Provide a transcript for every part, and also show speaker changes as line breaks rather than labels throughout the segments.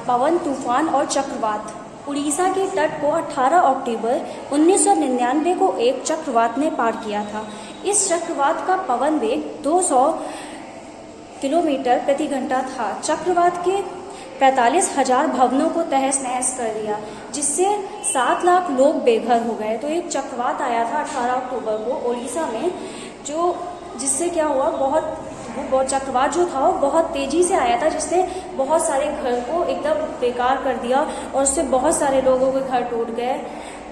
पवन तूफान और चक्रवात। उड़ीसा के तट को 18 अक्टूबर 1999 को एक चक्रवात ने पार किया था। इस चक्रवात का पवन वेग 200 किलोमीटर प्रति घंटा था। चक्रवात के 45,000 भवनों को तहस नहस कर दिया, जिससे 7 लाख लोग बेघर हो गए। तो एक चक्रवात आया था 18 अक्टूबर को उड़ीसा में, जिससे क्या हुआ, वो चक्रवात जो था वो बहुत तेज़ी से आया था, जिसने बहुत सारे घर को एकदम बेकार कर दिया और उससे बहुत सारे लोगों के घर टूट गए।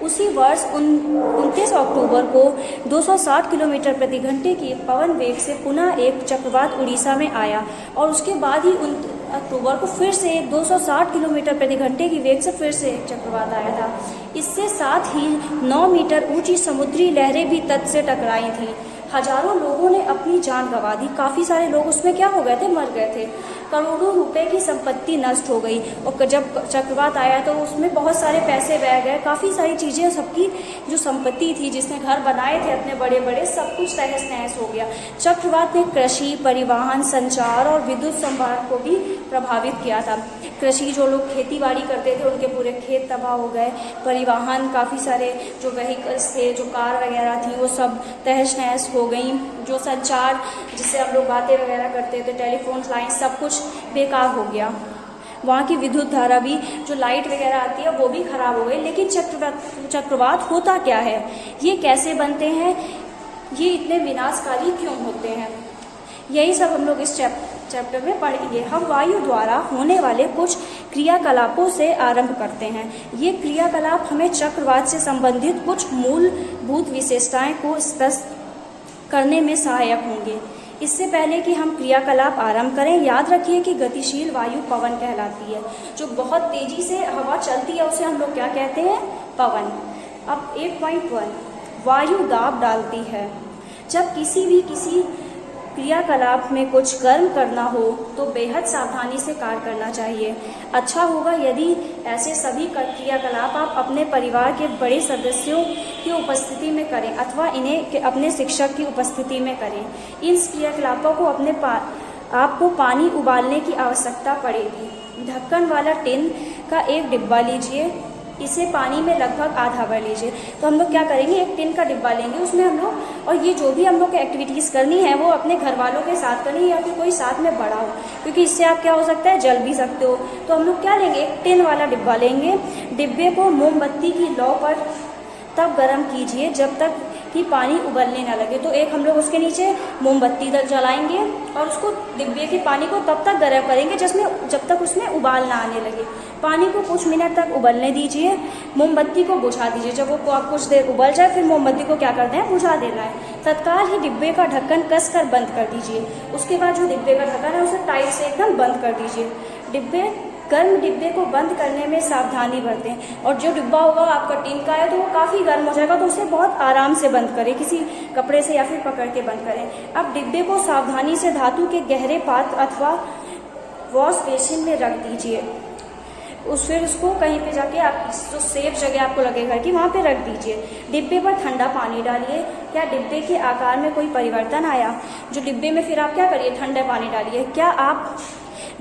उसी वर्ष 29 अक्टूबर को 260 किलोमीटर प्रति घंटे की पवन वेग से पुनः एक चक्रवात उड़ीसा में आया और उसके बाद ही 29 अक्टूबर को फिर से 260 किलोमीटर प्रति घंटे की वेग से फिर से एक चक्रवात आया था। इससे साथ ही 9 मीटर ऊंची समुद्री लहरें भी तट से टकराई थीं। हजारों लोगों ने अपनी जान गंवा दी। काफ़ी सारे लोग उसमें क्या हो गए थे, मर गए थे। करोड़ों रुपए की संपत्ति नष्ट हो गई और जब चक्रवात आया तो उसमें बहुत सारे पैसे बह गए। काफ़ी सारी चीज़ें, सबकी जो संपत्ति थी, जिसने घर बनाए थे अपने बड़े बड़े, सब कुछ तहस नहस हो गया। चक्रवात ने कृषि, परिवहन, संचार और विद्युत संभाग को भी प्रभावित किया था। कृषि, जो लोग खेती बाड़ी करते थे उनके पूरे खेत तबाह हो गए। परिवहन, काफ़ी सारे जो व्हीकल्स थे, जो कार वगैरह थी, वो सब तहस नहस हो गई। जो संचार, जिससे हम लोग बातें वगैरह करते थे, टेलीफोन लाइन, सब कुछ बेकार हो गया। वहाँ की विद्युत धारा भी, जो लाइट वगैरह आती है, वो भी खराब हो गई। लेकिन चक्रवात होता क्या है, ये कैसे बनते हैं, ये इतने विनाशकारी क्यों होते हैं, यही सब हम लोग इस चैप्टर में पढ़ेंगे। हम वायु द्वारा होने वाले कुछ क्रियाकलापों से आरंभ करते हैं। ये क्रियाकलाप हमें चक्रवात से संबंधित कुछ मूलभूत विशेषताएं को स्पष्ट करने में सहायक होंगे। इससे पहले कि हम क्रियाकलाप आरंभ करें, याद रखिए कि गतिशील वायु पवन कहलाती है। जो बहुत तेजी से हवा चलती है उसे हम लोग क्या कहते हैं, पवन। अब 8.1 वायु दाब डालती है। जब किसी क्रियाकलाप में कुछ कर्म करना हो तो बेहद सावधानी से कार्य करना चाहिए। अच्छा होगा यदि ऐसे सभी क्रियाकलाप आप अपने परिवार के बड़े सदस्यों की उपस्थिति में करें अथवा इन्हें अपने शिक्षक की उपस्थिति में करें। इन क्रियाकलापों को आपको पानी उबालने की आवश्यकता पड़ेगी। ढक्कन वाला टिन का एक डिब्बा लीजिए, इसे पानी में लगभग आधा भर लीजिए। तो हम लोग क्या करेंगे, एक टिन का डिब्बा लेंगे, उसमें हम लोग, और ये जो भी हम लोग एक्टिविटीज़ करनी है वो अपने घर वालों के साथ करनी है या फिर कोई साथ में बड़ा हो, क्योंकि इससे आप क्या हो सकता है, जल भी सकते हो। तो हम लोग क्या लेंगे, एक टिन वाला डिब्बा लेंगे। डिब्बे को मोमबत्ती की लौ पर तब गर्म कीजिए जब तक कि पानी उबलने ना लगे। तो एक हम लोग उसके नीचे मोमबत्ती जलाएंगे और उसको, डिब्बे के पानी को तब तक गर्म करेंगे जब तक उसमें उबाल ना आने लगे। पानी को कुछ मिनट तक उबलने दीजिए, मोमबत्ती को बुझा दीजिए। जब वो कुछ देर उबल जाए फिर मोमबत्ती को क्या करना है, बुझा देना है। तत्काल ही डिब्बे का ढक्कन कसकर बंद कर दीजिए। उसके बाद जो डिब्बे का ढक्कन है उसे टाइट से एकदम बंद कर दीजिए। गर्म डिब्बे को बंद करने में सावधानी बरतें, और जो डिब्बा होगा आपका टिन का है तो वो काफ़ी गर्म हो जाएगा, तो उसे बहुत आराम से बंद करें, किसी कपड़े से या फिर पकड़ के बंद करें। अब डिब्बे को सावधानी से धातु के गहरे पात्र अथवा वॉश बेसिन में रख दीजिए। फिर उसको कहीं पे जाके आप जो सेफ जगह आपको लगेगा कि वहाँ पे रख दीजिए। डिब्बे पर ठंडा पानी डालिए। क्या डिब्बे के आकार में कोई परिवर्तन आया, जो डिब्बे में, फिर आप क्या करिए, ठंडा पानी डालिए। क्या आप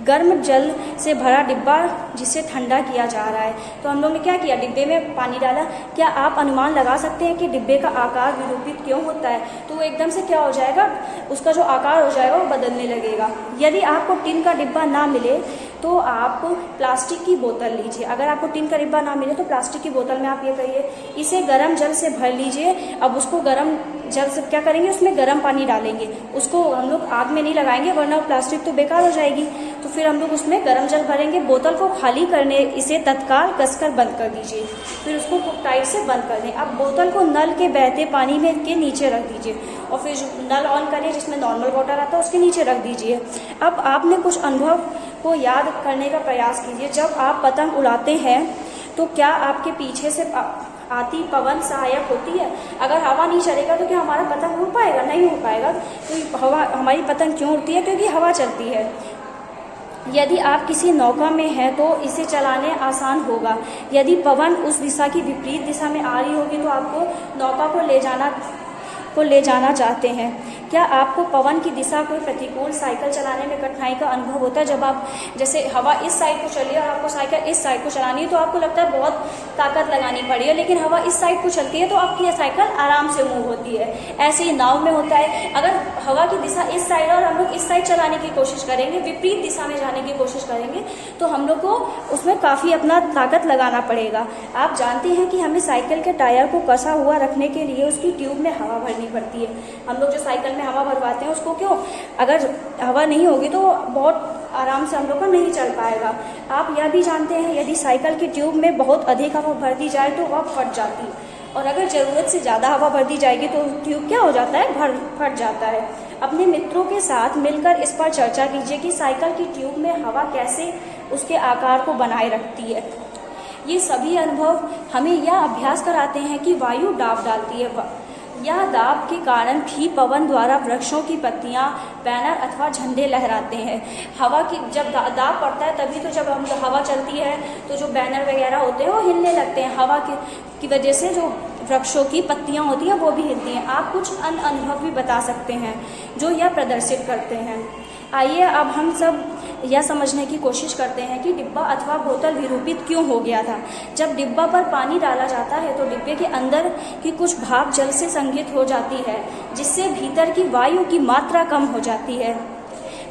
गर्म जल से भरा डिब्बा जिसे ठंडा किया जा रहा है, तो हम लोग ने क्या किया, डिब्बे में पानी डाला। क्या आप अनुमान लगा सकते हैं कि डिब्बे का आकार विरूपित क्यों होता है, तो वो एकदम से क्या हो जाएगा, उसका जो आकार हो जाएगा वो बदलने लगेगा। यदि आपको टिन का डिब्बा ना मिले तो आप प्लास्टिक की बोतल लीजिए। अगर आपको टिन का डिब्बा ना मिले तो प्लास्टिक की बोतल में आप ये करिए, इसे गर्म जल से भर लीजिए। अब उसको गर्म जल से क्या करेंगे, उसमें गर्म पानी डालेंगे। उसको हम लोग आग में नहीं लगाएंगे वरना प्लास्टिक तो बेकार हो जाएगी। तो फिर हम लोग उसमें गर्म जल भरेंगे। बोतल को खाली करने इसे तत्काल कसकर बंद कर दीजिए। फिर उसको टाइट से बंद कर दें। अब बोतल को नल के बहते पानी में के नीचे रख दीजिए और फिर नल ऑन करिए, जिसमें नॉर्मल वाटर आता है उसके नीचे रख दीजिए। अब आपने कुछ अनुभव को याद करने का प्रयास कीजिए। जब आप पतंग उड़ाते हैं तो क्या आपके पीछे से आती पवन सहायक होती है? अगर हवा नहीं चलेगा तो क्या हमारा पतंग उड़ पाएगा? नहीं उड़ पाएगा। तो हवा, हमारी पतंग क्यों उड़ती है? क्योंकि हवा चलती है। यदि आप किसी नौका में हैं तो इसे चलाने आसान होगा। यदि पवन उस दिशा की विपरीत दिशा में आ रही होगी तो आपको नौका को ले जाना चाहते हैं। क्या आपको पवन की दिशा को प्रतिकूल साइकिल चलाने में कठिनाई का अनुभव होता है? जब आप जैसे हवा इस साइड को चली है और आपको साइकिल इस साइड को चलानी है तो आपको लगता है बहुत ताकत लगानी पड़ी है, लेकिन हवा इस साइड को चलती है तो आपकी यह साइकिल आराम से मूव होती है। ऐसे ही नाव में होता है, अगर हवा की दिशा इस साइड और हम लोग इस साइड चलाने की कोशिश करेंगे, विपरीत दिशा में जाने की कोशिश करेंगे, तो हम लोग को उसमें काफ़ी अपना ताकत लगाना पड़ेगा। आप जानते हैं कि हमें साइकिल के टायर को कसा हुआ रखने के लिए उसकी ट्यूब में हवा भरनी पड़ती है। हम लोग जो साइकिल में हवा भरवाते हैं उसको क्यों, अगर हवा नहीं होगी तो बहुत आराम से हम लोग को नहीं चल पाएगा। आप यह भी जानते हैं यदि साइकिल की ट्यूब में बहुत अधिक हवा भर दी जाए तो वह फट जाती है, और अगर ज़रूरत से ज़्यादा हवा भर दी जाएगी तो ट्यूब क्या हो जाता है, फट जाता है। अपने मित्रों के साथ मिलकर इस पर चर्चा कीजिए कि साइकिल की ट्यूब में हवा कैसे उसके आकार को बनाए रखती है। ये सभी अनुभव हमें यह अभ्यास कराते हैं कि वायु दाब डालती है। यह दाब के कारण भी पवन द्वारा वृक्षों की पत्तियां, बैनर अथवा झंडे लहराते हैं। हवा की जब दाब पड़ता है तभी तो जब हम हवा चलती है तो जो बैनर वगैरह होते हैं वो हिलने लगते हैं। हवा की वजह से जो वृक्षों की पत्तियां होती हैं वो भी हिलती हैं। आप कुछ अन्य अनुभव भी बता सकते हैं जो यह प्रदर्शित करते हैं। आइए अब हम सब यह समझने की कोशिश करते हैं कि डिब्बा अथवा बोतल विरूपित क्यों हो गया था। जब डिब्बा पर पानी डाला जाता है तो डिब्बे के अंदर की कुछ भाप जल से संघित हो जाती है, जिससे भीतर की वायु की मात्रा कम हो जाती है।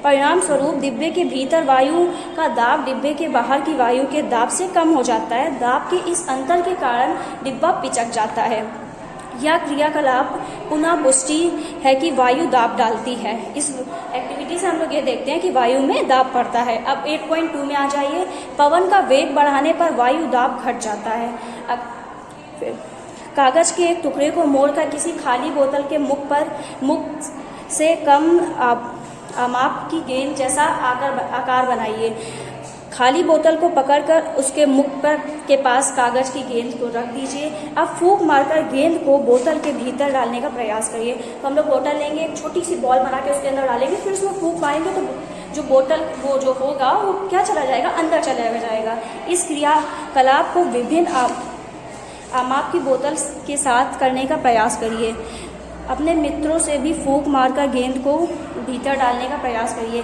परिणाम स्वरूप डिब्बे के भीतर वायु का दाब डिब्बे के बाहर की वायु के दाब से कम हो जाता है। दाब के इस अंतर के कारण डिब्बा पिचक जाता है। यह क्रियाकलाप पुनः पुष्टि है कि वायु दाब डालती है। इस एक्टिविटी से हम लोग ये देखते हैं कि वायु में दाब पड़ता है। अब 8.2 में आ जाइए। पवन का वेग बढ़ाने पर वायु दाब घट जाता है। अब कागज के एक टुकड़े को मोड़कर किसी खाली बोतल के मुख से कम माप की गेंद जैसा आकार बनाइए। खाली बोतल को पकड़कर उसके मुख पर के पास कागज की गेंद को रख दीजिए। अब फूंक मारकर गेंद को बोतल के भीतर डालने का प्रयास करिए। तो हम लोग बोतल लेंगे, एक छोटी सी बॉल बना के उसके अंदर डालेंगे, फिर उसमें फूंक मारेंगे तो जो बोतल वो जो होगा वो क्या चला जाएगा, अंदर चला जाएगा। इस क्रियाकलाप को विभिन्न माप की बोतल के साथ करने का प्रयास करिए। अपने मित्रों से भी फूंक मारकर गेंद को भीतर डालने का प्रयास करिए।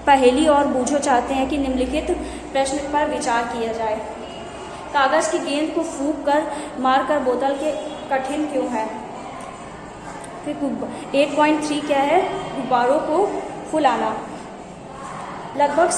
पहेली और बूझो चाहते हैं कि निम्नलिखित प्रश्न पर विचार किया जाए। कागज की गेंद को फूंक कर मारकर बोतल के कठिन क्यों है? फिर 8.3 क्या है? गुब्बारों को फुलाना। लगभग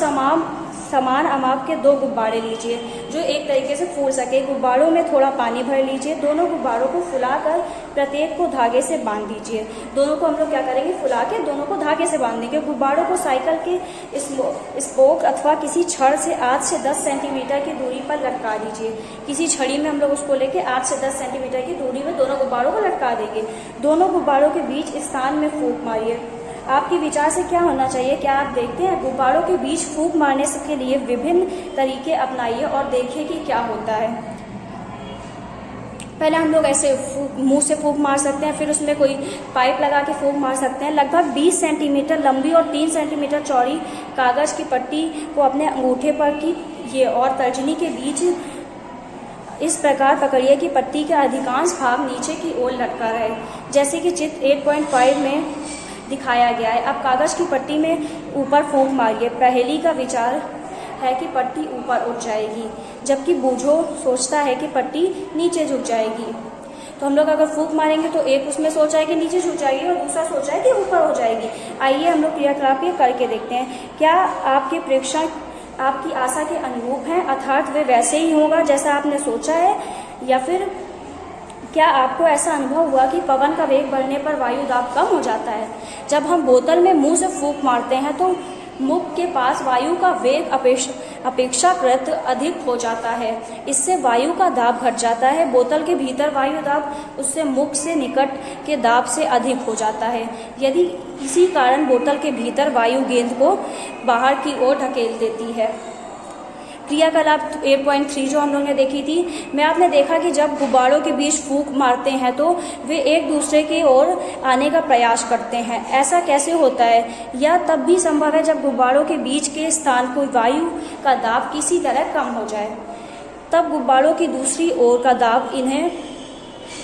समान अमाप के 2 गुब्बारे लीजिए जो एक तरीके से फूल सके। गुब्बारों में थोड़ा पानी भर लीजिए। दोनों गुब्बारों को फुलाकर प्रत्येक को धागे से बांध दीजिए। दोनों को हम लोग क्या करेंगे, फुला के दोनों को धागे से बांध देंगे। गुब्बारों को साइकिल के स्पोक अथवा किसी छड़ से 8 से 10 सेंटीमीटर की दूरी पर लटका दीजिए। किसी छड़ी में हम लोग उसको लेके 8 से 10 सेंटीमीटर की दूरी में दोनों गुब्बारों को लटका देंगे। दोनों गुब्बारों के बीच स्थान में फूंक मारिए। आपके विचार से क्या होना चाहिए? क्या आप देखते हैं? गुब्बारों के बीच फूंक मारने के लिए विभिन्न तरीके अपनाइए और देखिए कि क्या होता है। पहले हम लोग ऐसे मुंह से फूंक मार सकते हैं, फिर उसमें कोई पाइप लगा के फूंक मार सकते हैं। लगभग 20 सेंटीमीटर लंबी और 3 सेंटीमीटर चौड़ी कागज की पट्टी को अपने अंगूठे पर की ये और तर्जनी के बीच इस प्रकार पकड़िए कि पट्टी का अधिकांश भाग नीचे की ओर लटका रहे, जैसे कि चित्र 8.5 में दिखाया गया है। अब कागज की पट्टी में ऊपर फूंक मारिए। पहेली का विचार है कि पट्टी ऊपर उठ जाएगी, जबकि बूझो सोचता है कि पट्टी नीचे झुक जाएगी। तो हम लोग अगर फूंक मारेंगे तो एक उसमें सोच है कि नीचे झुक जाएगी और दूसरा सोच है कि ऊपर हो जाएगी। आइए हम लोग क्रियाकलाप ये करके देखते हैं। क्या आपके प्रेक्षण आपकी आशा के अनुरूप हैं, अर्थात वे वैसे ही होगा जैसा आपने सोचा है, या फिर क्या आपको ऐसा अनुभव हुआ कि पवन का वेग बढ़ने पर वायु दाब कम हो जाता है? जब हम बोतल में मुंह से फूंक मारते हैं तो मुख के पास वायु का वेग अपेक्षाकृत अधिक हो जाता है। इससे वायु का दाब घट जाता है। बोतल के भीतर वायु दाब उससे मुख से निकट के दाब से अधिक हो जाता है। यदि इसी कारण बोतल के भीतर वायु गेंद को बाहर की ओर ढकेल देती है। क्रियाकलाप 8.3 जो हम लोगों ने देखी थी, में आपने देखा कि जब गुब्बारों के बीच फूंक मारते हैं तो वे एक दूसरे की ओर आने का प्रयास करते हैं। ऐसा कैसे होता है? यह तब भी संभव है जब गुब्बारों के बीच के स्थान को वायु का दाब किसी तरह कम हो जाए। तब गुब्बारों की दूसरी ओर का दाब इन्हें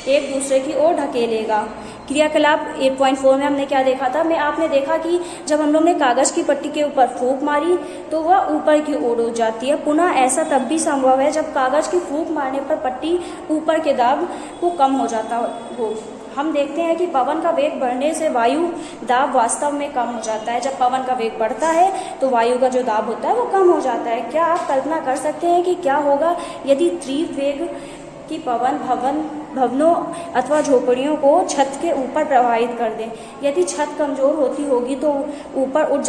एक दूसरे की ओर ढकेलेगा। क्रियाकलाप 8.4 में हमने क्या देखा था, आपने देखा कि जब हम लोग ने कागज़ की पट्टी के ऊपर फूंक मारी तो वह ऊपर की ओर उठ जाती है। पुनः ऐसा तब भी संभव है जब कागज़ की फूंक मारने पर पट्टी ऊपर के दाब को कम हो जाता हो। हम देखते हैं कि पवन का वेग बढ़ने से वायु दाब वास्तव में कम हो जाता है। जब पवन का वेग बढ़ता है तो वायु का जो दाब होता है वो कम हो जाता है। क्या आप कल्पना कर सकते हैं कि क्या होगा यदि तीव्र वेग की पवन भवनों अथवा झोपड़ियों को छत के ऊपर प्रवाहित कर दें? यदि छत कमज़ोर होती होगी तो ऊपर उठ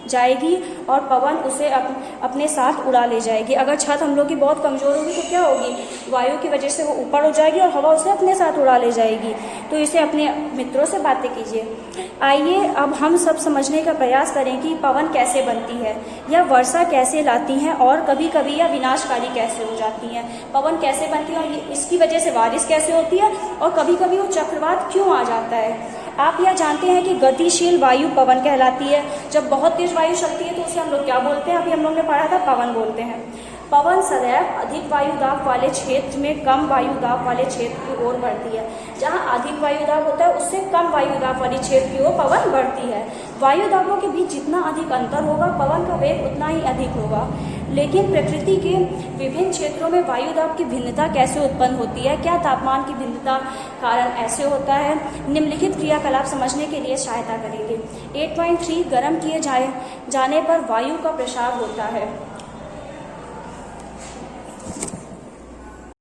जाएगी और पवन उसे अपने साथ उड़ा ले जाएगी। अगर छत हम लोग की बहुत कमज़ोर होगी तो क्या होगी, वायु की वजह से वो ऊपर हो जाएगी और हवा उसे अपने साथ उड़ा ले जाएगी। तो इसे अपने मित्रों से बातें कीजिए। आइए अब हम सब समझने का प्रयास करें कि पवन कैसे बनती है, या वर्षा कैसे लाती हैं, और कभी कभी यह विनाशकारी कैसे हो जाती हैं। पवन कैसे बनती है और इसकी वजह से बारिश कैसे होती है, और कभी कभी वो चक्रवात क्यों आ जाता है। आप यह जानते हैं कि गतिशील वायु पवन कहलाती है। जब बहुत तेज वायु चलती है तो उसे हम लोग क्या बोलते हैं, अभी हम लोग ने पढ़ा था, पवन बोलते हैं। पवन सदैव अधिक वायु दाब वाले क्षेत्र में कम वायु दाब वाले क्षेत्र की ओर बढ़ती है। जहां अधिक वायु दाब होता है उससे कम वायु दाब वाले क्षेत्र की ओर पवन बढ़ती है। वायु दाबों के बीच जितना अधिक अंतर होगा पवन का वेग उतना ही अधिक होगा। लेकिन प्रकृति के विभिन्न क्षेत्रों में वायु दाब की भिन्नता कैसे उत्पन्न होती है, क्या तापमान की भिन्नता कारण ऐसे होता है? निम्नलिखित क्रियाकलाप समझने के लिए सहायता करेंगे। 8.3 गर्म किए जाने पर वायु का प्रसार होता है।